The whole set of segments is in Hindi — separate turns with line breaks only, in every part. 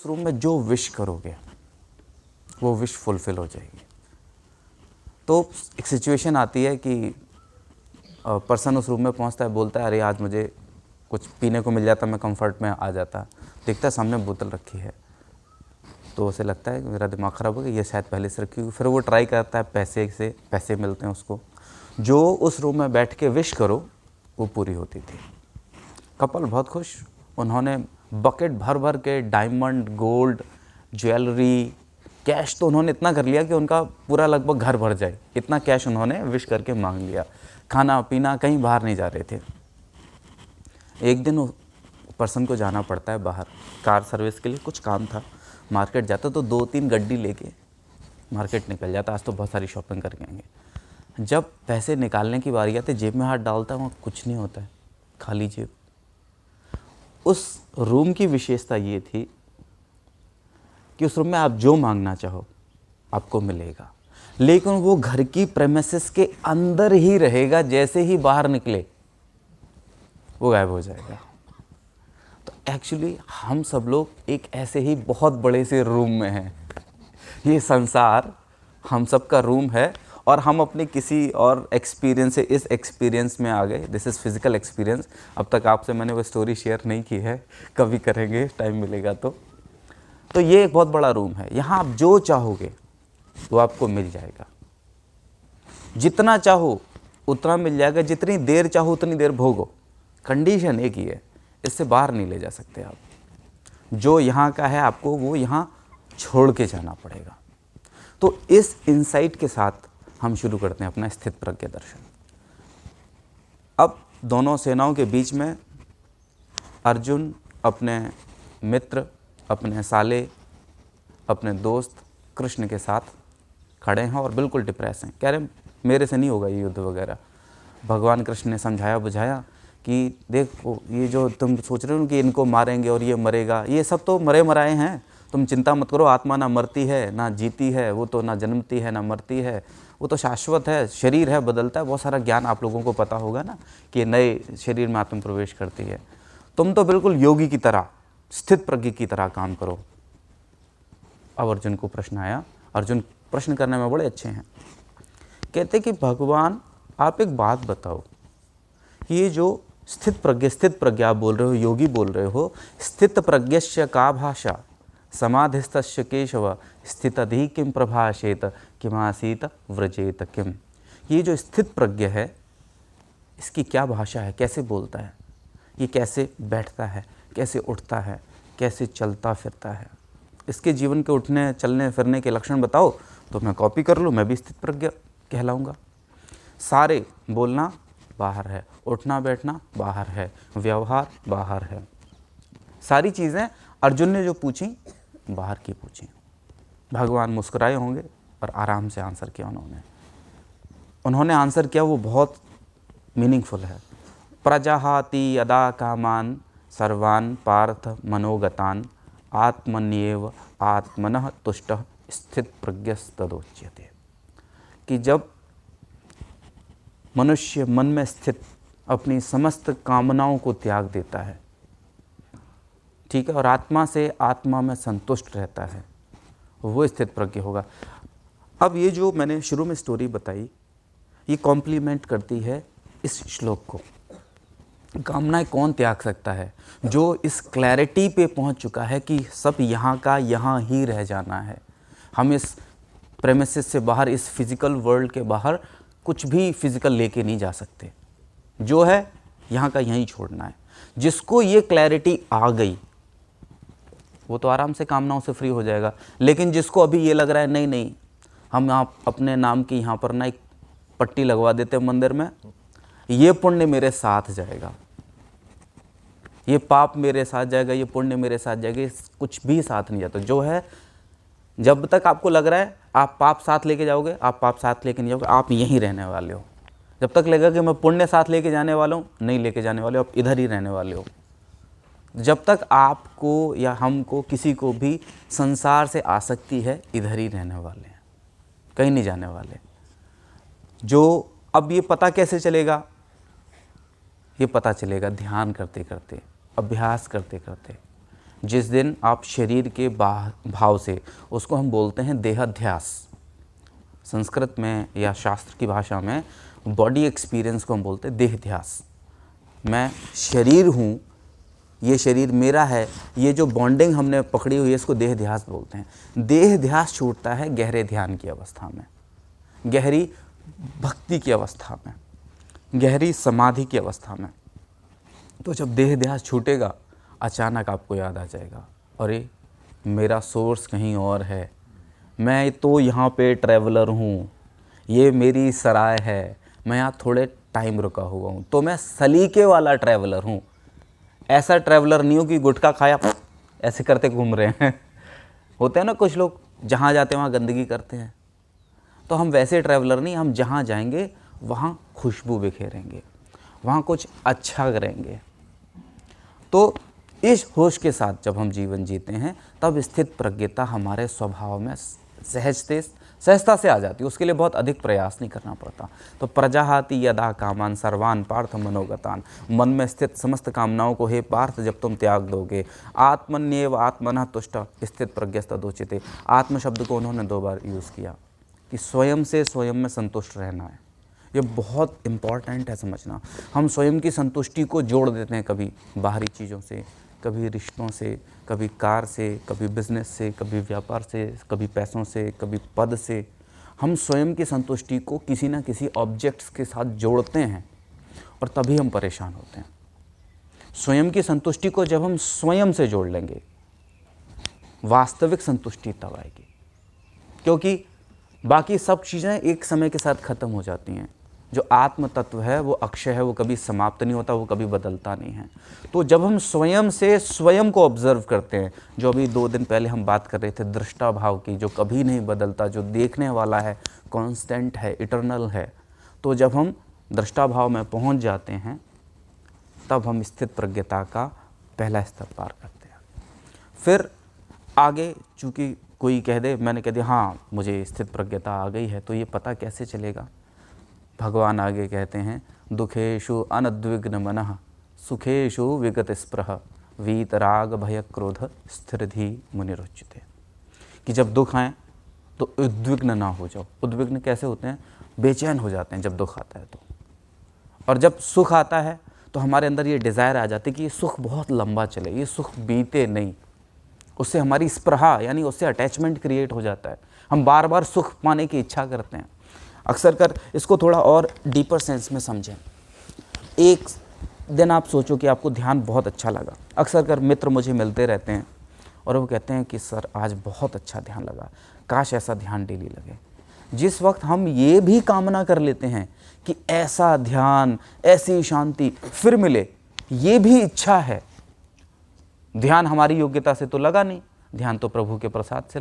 रूम में जो विश करोगे वो विश फुलफिल हो जाएगी। तो एक सिचुएशन आती है कि पर्सन उस रूम में पहुंचता है, बोलता है अरे आज मुझे कुछ पीने को मिल जाता, मैं कंफर्ट में आ जाता। देखता है सामने बोतल रखी है, तो उसे लगता है मेरा दिमाग ख़राब हो गया, ये शायद पहले से रखी हुई। फिर वो ट्राई करता है, पैसे मिलते हैं उसको। जो उस रूम में बैठ के विश करो वो पूरी होती थी। कपल बहुत खुश, उन्होंने बकेट भर भर के डायमंड, गोल्ड, ज्वेलरी, कैश तो उन्होंने इतना कर लिया कि उनका पूरा लगभग घर भर जाए, इतना कैश उन्होंने विश करके मांग लिया। खाना पीना, कहीं बाहर नहीं जा रहे थे। एक दिन पर्सन को जाना पड़ता है बाहर कार सर्विस के लिए, कुछ काम था। मार्केट जाता तो 2-3 गड्डी लेके मार्केट निकल जाता, आज तो बहुत सारी शॉपिंग करके आएंगे। जब पैसे निकालने की बारी आती, जेब में हाथ डालता, वहाँ कुछ नहीं होता है, खाली जेब। उस रूम की विशेषता ये थी कि उस रूम में आप जो मांगना चाहो आपको मिलेगा, लेकिन वो घर की प्रेमिसेस के अंदर ही रहेगा, जैसे ही बाहर निकले वो गायब हो जाएगा। तो एक्चुअली हम सब लोग एक ऐसे ही बहुत बड़े से रूम में हैं। ये संसार हम सब का रूम है और हम अपने किसी और एक्सपीरियंस से इस एक्सपीरियंस में आ गए। This is physical experience. अब तक आपसे मैंने वो स्टोरी शेयर नहीं की है, कभी करेंगे, टाइम मिलेगा तो ये एक बहुत बड़ा रूम है। यहाँ आप जो चाहोगे वो आपको मिल जाएगा, जितना चाहो उतना मिल जाएगा, जितनी देर चाहो उतनी देर भोगो। कंडीशन एक ही है, इससे बाहर नहीं ले जा सकते आप। जो यहाँ का है आपको वो यहाँ छोड़ के जाना पड़ेगा। तो इस इंसाइट के साथ हम शुरू करते हैं अपना स्थित प्रज्ञ दर्शन। अब दोनों सेनाओं के बीच में अर्जुन अपने मित्र, अपने साले, अपने दोस्त कृष्ण के साथ खड़े हैं और बिल्कुल डिप्रेस हैं। कह रहे मेरे से नहीं होगा ये युद्ध वगैरह। भगवान कृष्ण ने समझाया बुझाया कि देखो ये जो तुम सोच रहे हो कि इनको मारेंगे और ये मरेगा, ये सब तो मरे मराए हैं, तुम चिंता मत करो। आत्मा ना मरती है ना जीती है, वो तो ना जन्मती है ना मरती है, वो तो शाश्वत है। शरीर है, बदलता है। बहुत सारा ज्ञान आप लोगों को पता होगा ना कि नए शरीर में आत्मा प्रवेश करती है। तुम तो बिल्कुल योगी की तरह, स्थित प्रज्ञ की तरह काम करो। अब अर्जुन को प्रश्न आया। अर्जुन प्रश्न करने में बड़े अच्छे हैं। कहते कि भगवान आप एक बात बताओ कि ये जो स्थित प्रज्ञ आप बोल रहे हो, योगी बोल रहे हो, स्थित प्रज्ञस्य का भाषा समाधिस्तस्य केशव स्थितधि किम प्रभाषेत किमासीत व्रजेत किम। ये जो स्थित प्रज्ञ है इसकी क्या भाषा है, कैसे बोलता है, ये कैसे बैठता है, कैसे उठता है, कैसे चलता फिरता है, इसके जीवन के उठने चलने फिरने के लक्षण बताओ तो मैं कॉपी कर लूँ, मैं भी स्थित प्रज्ञ कहलाऊँगा। सारे बोलना बाहर है, उठना बैठना बाहर है, व्यवहार बाहर है, सारी चीज़ें अर्जुन ने जो पूछी बाहर की पूछी। भगवान मुस्कुराए होंगे और आराम से आंसर किया उन्होंने आंसर किया, वो बहुत मीनिंगफुल है। प्रजाहाति यदा कामान सर्वान पार्थ मनोगतान आत्मन्येव आत्मनः तुष्टः स्थित प्रज्ञस्तदोच्यते। कि जब मनुष्य मन में स्थित अपनी समस्त कामनाओं को त्याग देता है, ठीक है, और आत्मा से आत्मा में संतुष्ट रहता है, वो स्थित प्रज्ञ होगा। अब ये जो मैंने शुरू में स्टोरी बताई ये कॉम्प्लीमेंट करती है इस श्लोक को। कामनाएं कौन त्याग सकता है? जो इस क्लैरिटी पे पहुंच चुका है कि सब यहाँ का यहाँ ही रह जाना है। हम इस प्रेमिसेस से बाहर, इस फिज़िकल वर्ल्ड के बाहर कुछ भी फिज़िकल लेके नहीं जा सकते। जो है यहाँ का यहीं छोड़ना है। जिसको ये क्लैरिटी आ गई वो तो आराम से कामनाओं से फ्री हो जाएगा। लेकिन जिसको अभी ये लग रहा है नहीं नहीं, हम यहाँ अपने नाम की यहाँ पर ना एक पट्टी लगवा देते हैं मंदिर में, ये पुण्य मेरे साथ जाएगा, ये पाप मेरे साथ जाएगा, ये पुण्य मेरे साथ जाएगा, कुछ भी साथ नहीं जाता। जो है जब तक आपको लग रहा है आप पाप साथ लेके जाओगे, आप पाप साथ लेके नहीं जाओगे, आप यहीं रहने वाले हो। जब तक लगेगा कि मैं पुण्य साथ लेके जाने वाला हूँ, नहीं लेके जाने वाले हो, आप इधर ही रहने वाले हो। जब तक आपको या हमको किसी को भी संसार से आसक्ति है, इधर ही रहने वाले हैं, कहीं नहीं जाने वाले। जो अब ये पता कैसे चलेगा? ये पता चलेगा ध्यान करते करते, अभ्यास करते करते। जिस दिन आप शरीर के भाव से, उसको हम बोलते हैं देहाध्यास। संस्कृत में या शास्त्र की भाषा में बॉडी एक्सपीरियंस को हम बोलते हैं देहाध्यास। मैं शरीर हूँ, ये शरीर मेरा है, ये जो बॉन्डिंग हमने पकड़ी हुई है इसको देहाध्यास बोलते हैं। देहाध्यास छूटता है गहरे ध्यान की अवस्था में, गहरी भक्ति की अवस्था में, गहरी समाधि की अवस्था में। तो जब देहाध्यास छूटेगा, अचानक आपको याद आ जाएगा, अरे मेरा सोर्स कहीं और है, मैं तो यहाँ पे ट्रैवलर हूँ, ये मेरी सराय है, मैं यहाँ थोड़े टाइम रुका हुआ हूँ, तो मैं सलीके वाला ट्रैवलर हूँ। ऐसा ट्रैवलर नहीं हो कि गुटखा खाया ऐसे करते घूम रहे हैं। होते हैं ना कुछ लोग, जहाँ जाते हैं वहाँ गंदगी करते हैं। तो हम वैसे ट्रैवलर नहीं, हम जहाँ जाएंगे वहाँ खुशबू बिखेरेंगे, वहाँ कुछ अच्छा करेंगे। तो इस होश के साथ जब हम जीवन जीते हैं, तब स्थित प्रज्ञता हमारे स्वभाव में सहजता से आ जाती है। उसके लिए बहुत अधिक प्रयास नहीं करना पड़ता। तो प्रजाहाति यदा कामान सर्वान पार्थ मनोगतान, मन में स्थित समस्त कामनाओं को हे पार्थ जब तुम त्याग दोगे, आत्मन्येव आत्मनः तुष्ट स्थित प्रज्ञस्तदोचिते। आत्म शब्द को उन्होंने 2 बार यूज़ किया कि स्वयं से स्वयं में संतुष्ट रहना है। ये बहुत इम्पॉर्टेंट है समझना। हम स्वयं की संतुष्टि को जोड़ देते हैं, कभी बाहरी चीज़ों से, कभी रिश्तों से, कभी कार से, कभी बिजनेस से, कभी व्यापार से, कभी पैसों से, कभी पद से। हम स्वयं की संतुष्टि को किसी न किसी ऑब्जेक्ट्स के साथ जोड़ते हैं और तभी हम परेशान होते हैं। स्वयं की संतुष्टि को जब हम स्वयं से जोड़ लेंगे, वास्तविक संतुष्टि तब आएगी, क्योंकि बाकी सब चीज़ें एक समय के साथ ख़त्म हो जाती हैं। जो आत्म तत्व है वो अक्षय है, वो कभी समाप्त नहीं होता, वो कभी बदलता नहीं है। तो जब हम स्वयं से स्वयं को ऑब्जर्व करते हैं, जो अभी 2 दिन पहले हम बात कर रहे थे दृष्टा भाव की, जो कभी नहीं बदलता, जो देखने वाला है, कांस्टेंट है, इटर्नल है। तो जब हम दृष्टा भाव में पहुंच जाते हैं, तब हम स्थित प्रज्ञता का पहला स्तर पार करते हैं। फिर आगे चूँकि कोई कह दे, मैंने कह दिया हाँ मुझे स्थित प्रज्ञता आ गई है, तो ये पता कैसे चलेगा? भगवान आगे कहते हैं, दुखेषु अनद्विग्न मनः सुखेषु विगत स्पृह वीतराग भय क्रोध स्थिरधि मुनिरुच्यते। कि जब दुख आए तो उद्विग्न ना हो जाओ। उद्विग्न कैसे होते हैं? बेचैन हो जाते हैं जब दुख आता है तो। और जब सुख आता है तो हमारे अंदर ये डिज़ायर आ जाती है कि ये सुख बहुत लंबा चले, ये सुख बीते नहीं। उससे हमारी स्पृहा यानी उससे अटैचमेंट क्रिएट हो जाता है। हम बार बार सुख पाने की इच्छा करते हैं। अक्सर कर इसको थोड़ा और डीपर सेंस में समझें। एक दिन आप सोचो कि आपको ध्यान बहुत अच्छा लगा। अक्सर कर मित्र मुझे मिलते रहते हैं और वो कहते हैं कि सर आज बहुत अच्छा ध्यान लगा, काश ऐसा ध्यान डेली लगे। जिस वक्त हम ये भी कामना कर लेते हैं कि ऐसा ध्यान, ऐसी शांति फिर मिले, ये भी इच्छा है। ध्यान हमारी योग्यता से तो लगा नहीं, ध्यान तो प्रभु के प्रसाद से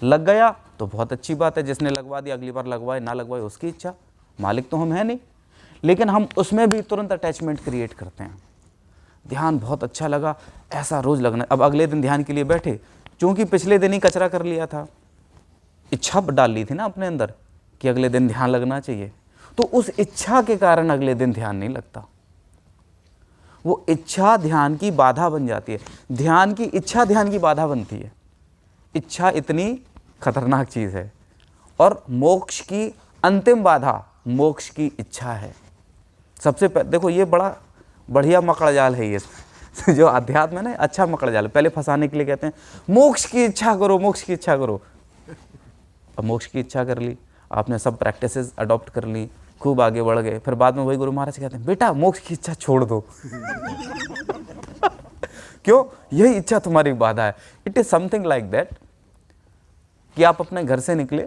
लग गया तो बहुत अच्छी बात है। जिसने लगवा दिया अगली बार लगवाए ना लगवाए उसकी इच्छा, मालिक तो हम है नहीं। लेकिन हम उसमें भी तुरंत अटैचमेंट क्रिएट करते हैं। ध्यान बहुत अच्छा लगा, ऐसा रोज़ लगना। अब अगले दिन ध्यान के लिए बैठे, चूँकि पिछले दिन ही कचरा कर लिया था, इच्छा डाल ली थी ना अपने अंदर कि अगले दिन ध्यान लगना चाहिए, तो उस इच्छा के कारण अगले दिन ध्यान नहीं लगता। वो इच्छा ध्यान की बाधा बन जाती है। ध्यान की इच्छा ध्यान की बाधा बनती है। इच्छा इतनी खतरनाक चीज़ है। और मोक्ष की अंतिम बाधा मोक्ष की इच्छा है। सबसे देखो ये बड़ा बढ़िया मकड़ जाल है ये जो अध्यात्म है ना, अच्छा मकड़ जाल है। पहले फंसाने के लिए कहते हैं मोक्ष की इच्छा करो, मोक्ष की इच्छा करो। अब मोक्ष की इच्छा कर ली, आपने सब प्रैक्टिसेस अडॉप्ट कर ली, खूब आगे बढ़ गए, फिर बाद में वही गुरु महाराज कहते हैं बेटा मोक्ष की इच्छा छोड़ दो क्यों? यही इच्छा तुम्हारी बाधा है। It is something like that कि आप अपने घर से निकले,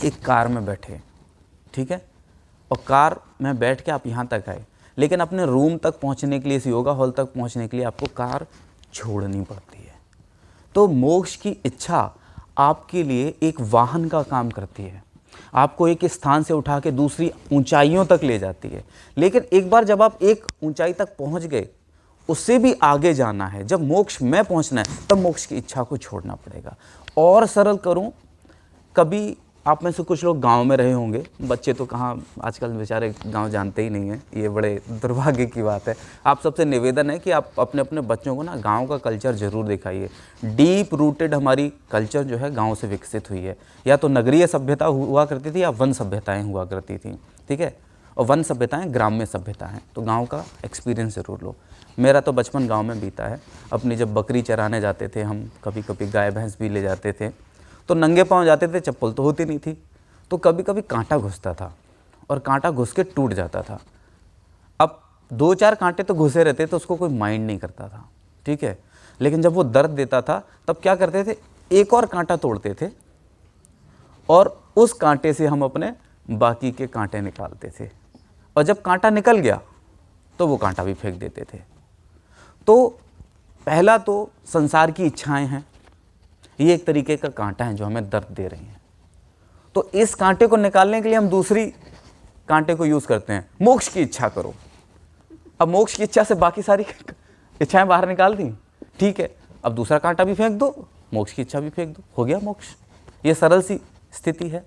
एक कार में बैठे, ठीक है, और कार में बैठ के आप यहाँ तक आए, लेकिन अपने रूम तक पहुँचने के लिए, इस योगा हॉल तक पहुँचने के लिए आपको कार छोड़नी पड़ती है। तो मोक्ष की इच्छा आपके लिए एक वाहन का काम करती है, आपको एक स्थान से उठा के दूसरी ऊंचाइयों तक ले जाती है। लेकिन एक बार जब आप एक ऊंचाई तक पहुंच गए, उससे भी आगे जाना है, जब मोक्ष में पहुंचना है, तब मोक्ष की इच्छा को छोड़ना पड़ेगा। और सरल करूं, कभी आप में से कुछ लोग गांव में रहे होंगे, बच्चे तो कहाँ आजकल बेचारे गांव जानते ही नहीं हैं, ये बड़े दुर्भाग्य की बात है। आप सबसे निवेदन है कि आप अपने अपने बच्चों को ना गांव का कल्चर ज़रूर दिखाइए। डीप रूटेड हमारी कल्चर जो है गांव से विकसित हुई है। या तो नगरीय सभ्यता हुआ करती थी या वन सभ्यताएँ हुआ करती थी, ठीक है, और वन सभ्यताएँ ग्राम्य सभ्यता हैं। तो गाँव का एक्सपीरियंस ज़रूर लो। मेरा तो बचपन गाँव में बीता है। अपनी जब बकरी चराने जाते थे हम, कभी कभी गाय भैंस भी ले जाते थे, तो नंगे पाँव जाते थे, चप्पल तो होती नहीं थी, तो कभी कभी कांटा घुसता था और कांटा घुस के टूट जाता था। अब 2-4 कांटे तो घुसे रहते तो उसको कोई माइंड नहीं करता था, ठीक है, लेकिन जब वो दर्द देता था तब क्या करते थे, एक और कांटा तोड़ते थे और उस कांटे से हम अपने बाकी के कांटे निकालते थे, और जब कांटा निकल गया तो वो कांटा भी फेंक देते थे। तो पहला तो संसार की इच्छाएं हैं, ये एक तरीके का कांटा है जो हमें दर्द दे रही हैं। तो इस कांटे को निकालने के लिए हम दूसरी कांटे को यूज़ करते हैं, मोक्ष की इच्छा करो। अब मोक्ष की इच्छा से बाकी सारी इच्छाएं बाहर निकाल दी, ठीक है, अब दूसरा कांटा भी फेंक दो, मोक्ष की इच्छा भी फेंक दो, हो गया मोक्ष। ये सरल सी स्थिति है।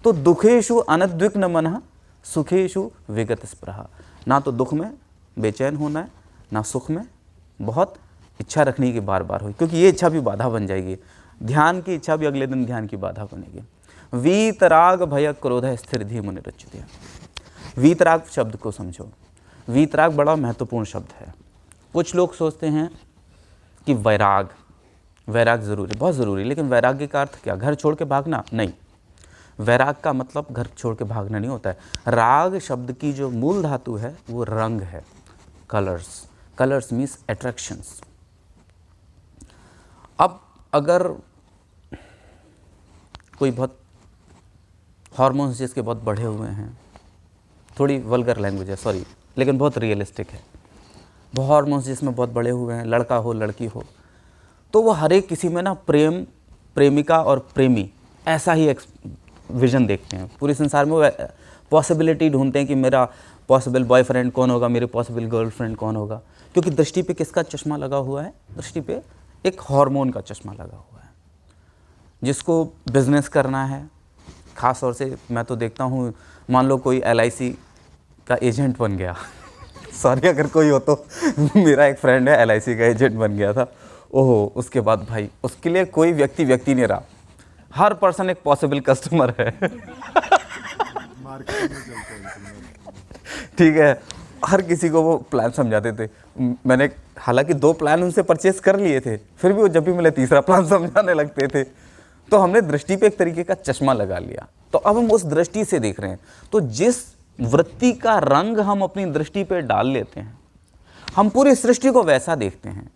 तो दुखेषु अनद्विग्न मनः सुखेषु विगत स्पृहा। ना तो दुख में बेचैन होना है, ना सुख में बहुत इच्छा रखने की बार बार हुई, क्योंकि ये इच्छा भी बाधा बन जाएगी। ध्यान की इच्छा भी अगले दिन ध्यान की बाधा बनेगी। वीतराग भय क्रोध स्थिर धी मुनिरुच्यते। वीतराग शब्द को समझो। वीतराग बड़ा महत्वपूर्ण शब्द है। कुछ लोग सोचते हैं कि वैराग ज़रूरी, बहुत ज़रूरी, लेकिन वैराग्य का अर्थ क्या, घर छोड़ के भागना? नहीं, वैराग का मतलब घर छोड़ के भागना नहीं होता है। राग शब्द की जो मूल धातु है वो रंग है, कलर्स मीन्स अट्रैक्शंस। अब अगर कोई बहुत हार्मोन्स जिसके बहुत बढ़े हुए हैं, थोड़ी वल्गर लैंग्वेज है सॉरी, लेकिन बहुत रियलिस्टिक है, वो हार्मोन्स जिसमें बहुत बढ़े हुए हैं, लड़का हो लड़की हो, तो वो हर एक किसी में ना प्रेम, प्रेमिका और प्रेमी ऐसा ही एक विजन देखते हैं। पूरे संसार में वो पॉसिबिलिटी ढूंढते हैं कि मेरा पॉसिबल बॉयफ्रेंड कौन होगा, मेरे पॉसिबल गर्लफ्रेंड कौन होगा, क्योंकि दृष्टि पे किसका चश्मा लगा हुआ है, दृष्टि पे एक हार्मोन का चश्मा लगा हुआ है। जिसको बिजनेस करना है, ख़ास तौर से मैं तो देखता हूँ, मान लो कोई LIC का एजेंट बन गया सॉरी अगर कोई हो तो मेरा एक फ्रेंड है LIC का एजेंट बन गया था, ओहो, उसके बाद भाई उसके लिए कोई व्यक्ति नहीं रहा, हर पर्सन एक पॉसिबल कस्टमर है ठीक है, हर किसी को वो प्लान समझाते थे। मैंने हालांकि 2 प्लान उनसे परचेस कर लिए थे, फिर भी वो जब भी मिले तीसरा प्लान समझाने लगते थे। तो हमने दृष्टि पे एक तरीके का चश्मा लगा लिया, तो अब हम उस दृष्टि से देख रहे हैं। तो जिस वृत्ति का रंग हम अपनी दृष्टि पे डाल लेते हैं, हम पूरी सृष्टि को वैसा देखते हैं।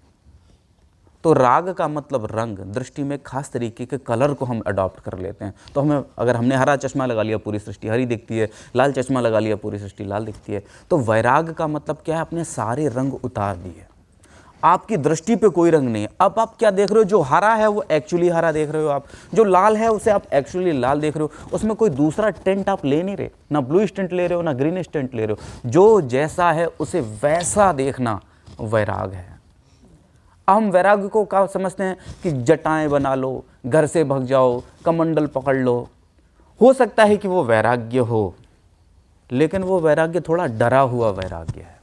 तो राग का मतलब रंग, दृष्टि में खास तरीके के कलर को हम अडॉप्ट कर लेते हैं। तो हमें, अगर हमने हरा चश्मा लगा लिया पूरी सृष्टि हरी दिखती है, लाल चश्मा लगा लिया पूरी सृष्टि लाल दिखती है। तो वैराग का मतलब क्या है, अपने सारे रंग उतार दिए, आपकी दृष्टि पे कोई रंग नहीं है। अब आप क्या देख रहे हो, जो हरा है वो एक्चुअली हरा देख रहे हो आप, जो लाल है उसे आप एक्चुअली लाल देख रहे हो, उसमें कोई दूसरा टेंट आप ले नहीं रहे, ना ब्लू टेंट ले रहे हो ना ग्रीन टेंट ले रहे हो, जो जैसा है उसे वैसा देखना वैराग है। हम वैराग्य को क्या समझते हैं कि जटाएं बना लो, घर से भग जाओ, कमंडल पकड़ लो। हो सकता है कि वो वैराग्य हो, लेकिन वो वैराग्य थोड़ा डरा हुआ वैराग्य है।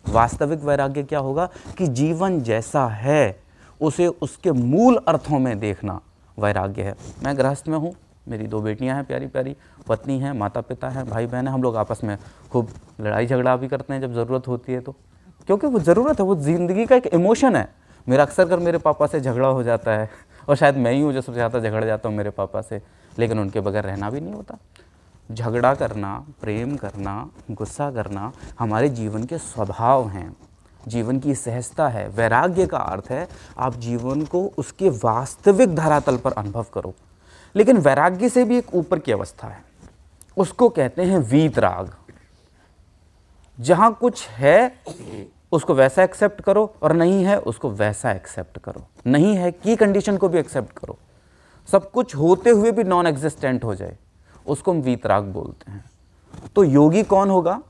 वास्तविक वैराग्य क्या होगा कि जीवन जैसा है उसे उसके मूल अर्थों में देखना वैराग्य है। मैं गृहस्थ में हूँ, मेरी 2 बेटियां हैं प्यारी प्यारी, पत्नी है, माता पिता हैं, भाई बहन हैं। हम लोग आपस में खूब लड़ाई झगड़ा भी करते हैं जब ज़रूरत होती है, तो क्योंकि वो ज़रूरत है, वो ज़िंदगी का एक इमोशन है। मेरा अक्सर कर मेरे पापा से झगड़ा हो जाता है, और शायद मैं ही हूँ जो सबसे ज़्यादा झगड़ जाता हूँ मेरे पापा से, लेकिन उनके बगैर रहना भी नहीं होता। झगड़ा करना, प्रेम करना, गुस्सा करना हमारे जीवन के स्वभाव हैं, जीवन की सहजता है। वैराग्य का अर्थ है आप जीवन को उसके वास्तविक धरातल पर अनुभव करो। लेकिन वैराग्य से भी एक ऊपर की अवस्था है, उसको कहते हैं वीतराग। जहाँ कुछ है उसको वैसा एक्सेप्ट करो, और नहीं है उसको वैसा एक्सेप्ट करो। नहीं है की कंडीशन को भी एक्सेप्ट करो, सब कुछ होते हुए भी नॉन एग्जिस्टेंट हो जाए, उसको हम वीतराग बोलते हैं। तो योगी कौन होगा?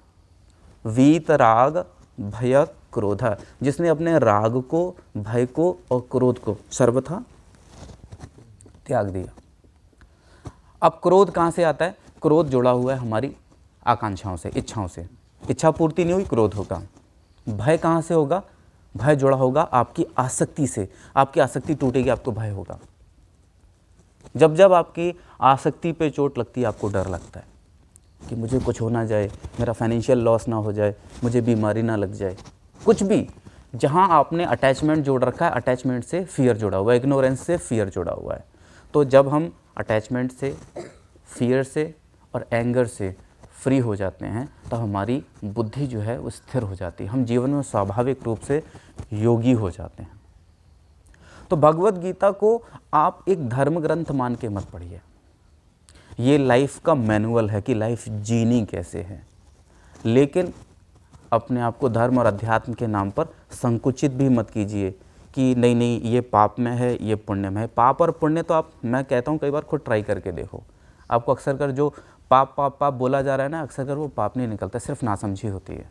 वीतराग भय क्रोध, जिसने अपने राग को, भय को और क्रोध को सर्वथा त्याग दिया। अब क्रोध कहाँ से आता है? क्रोध जुड़ा हुआ है हमारी आकांक्षाओं से, इच्छाओं से। इच्छा पूर्ति नहीं हुई, क्रोध होगा। भय कहाँ से होगा? भय जुड़ा होगा आपकी आसक्ति से। आपकी आसक्ति टूटेगी, आपको भय होगा। जब जब आपकी आसक्ति पे चोट लगती है, आपको डर लगता है कि मुझे कुछ हो ना जाए, मेरा फाइनेंशियल लॉस ना हो जाए, मुझे बीमारी ना लग जाए, कुछ भी। जहाँ आपने अटैचमेंट जोड़ रखा है, अटैचमेंट से फियर जुड़ा हुआ है, इग्नोरेंस से फियर जुड़ा हुआ है। तो जब हम अटैचमेंट से, फियर से और एंगर से फ्री हो जाते हैं, तो हमारी बुद्धि जो है वो स्थिर हो जाती है। हम जीवन में स्वाभाविक रूप से योगी हो जाते हैं। तो भगवत गीता को आप एक धर्म ग्रंथ मान के मत पढ़िए। ये लाइफ का मैनुअल है कि लाइफ जीनी कैसे है। लेकिन अपने आप को धर्म और अध्यात्म के नाम पर संकुचित भी मत कीजिए कि नहीं नहीं ये पाप में है, ये पुण्य में है। पाप और पुण्य तो आप, मैं कहता हूँ, कई बार खुद ट्राई करके देखो। आपको अक्सर कर जो पाप पाप पाप बोला जा रहा है ना, अक्सर कर वो पाप नहीं निकलता, सिर्फ नासमझी होती है।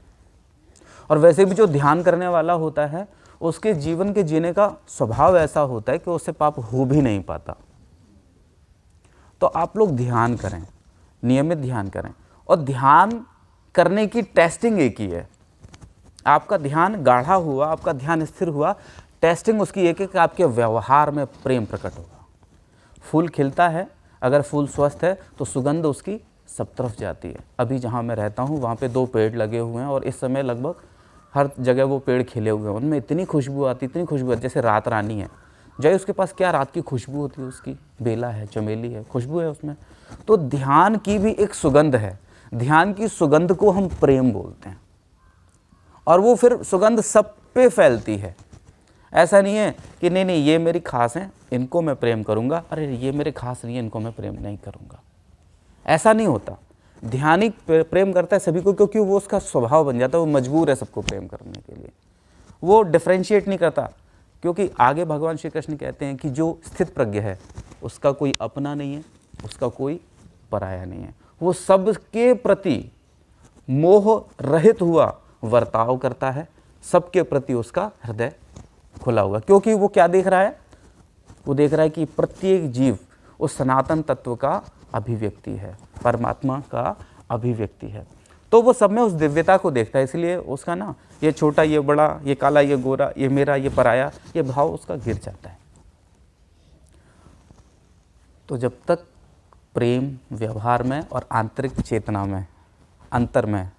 और वैसे भी जो ध्यान करने वाला होता है, उसके जीवन के जीने का स्वभाव ऐसा होता है कि उससे पाप हो भी नहीं पाता। तो आप लोग ध्यान करें, नियमित ध्यान करें। और ध्यान करने की टेस्टिंग एक ही है। आपका ध्यान गाढ़ा हुआ, आपका ध्यान स्थिर हुआ, टेस्टिंग उसकी एक है कि आपके व्यवहार में प्रेम प्रकट होगा। फूल खिलता है, अगर फूल स्वस्थ है तो सुगंध उसकी सब तरफ जाती है। अभी जहाँ मैं रहता हूँ वहाँ पे 2 पेड़ लगे हुए हैं और इस समय लगभग हर जगह वो पेड़ खिले हुए हैं। उनमें इतनी खुशबू आती, इतनी खुशबू आती, जैसे रात रानी है। जय उसके पास क्या रात की खुशबू होती है, उसकी बेला है, चमेली है, खुशबू है उसमें। तो ध्यान की भी एक सुगंध है। ध्यान की सुगंध को हम प्रेम बोलते हैं, और वो फिर सुगंध सब पे फैलती है। ऐसा नहीं है कि नहीं नहीं ये मेरी खास हैं, इनको मैं प्रेम करूँगा, अरे ये मेरे खास नहीं है, इनको मैं प्रेम नहीं करूँगा। ऐसा नहीं होता। ध्यानी प्रेम करता है सभी को, क्योंकि वो उसका स्वभाव बन जाता है, वो मजबूर है सबको प्रेम करने के लिए। वो डिफ्रेंशिएट नहीं करता, क्योंकि आगे भगवान श्री कृष्ण कहते हैं कि जो स्थित प्रज्ञ है उसका कोई अपना नहीं है, उसका कोई पराया नहीं है। वो सबके प्रति मोह रहित हुआ वर्ताव करता है, सबके प्रति उसका हृदय खुला हुआ। क्योंकि वो क्या देख रहा है? वो देख रहा है कि प्रत्येक जीव उस सनातन तत्व का अभिव्यक्ति है, परमात्मा का अभिव्यक्ति है। तो वो सब में उस दिव्यता को देखता है। इसलिए उसका ना ये छोटा, ये बड़ा, ये काला, ये गोरा, ये मेरा, ये पराया, ये भाव उसका गिर जाता है। तो जब तक प्रेम व्यवहार में और आंतरिक चेतना में, अंतर में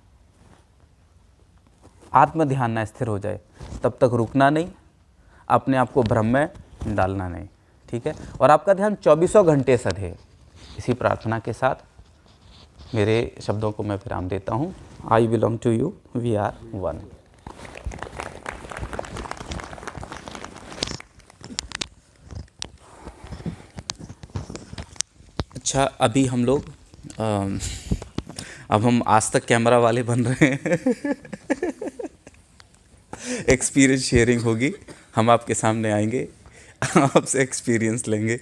आत्म ध्यान न स्थिर हो जाए, तब तक रुकना नहीं, अपने आप को भ्रम में डालना नहीं। ठीक है? और आपका ध्यान 24 घंटे सधे। इसी प्रार्थना के साथ मेरे शब्दों को मैं विराम देता हूँ। I belong to you, we are one. अच्छा, अभी हम लोग अब हम आज तक कैमरा वाले बन रहे हैं। एक्सपीरियंस शेयरिंग होगी, हम आपके सामने आएंगे, आपसे एक्सपीरियंस लेंगे।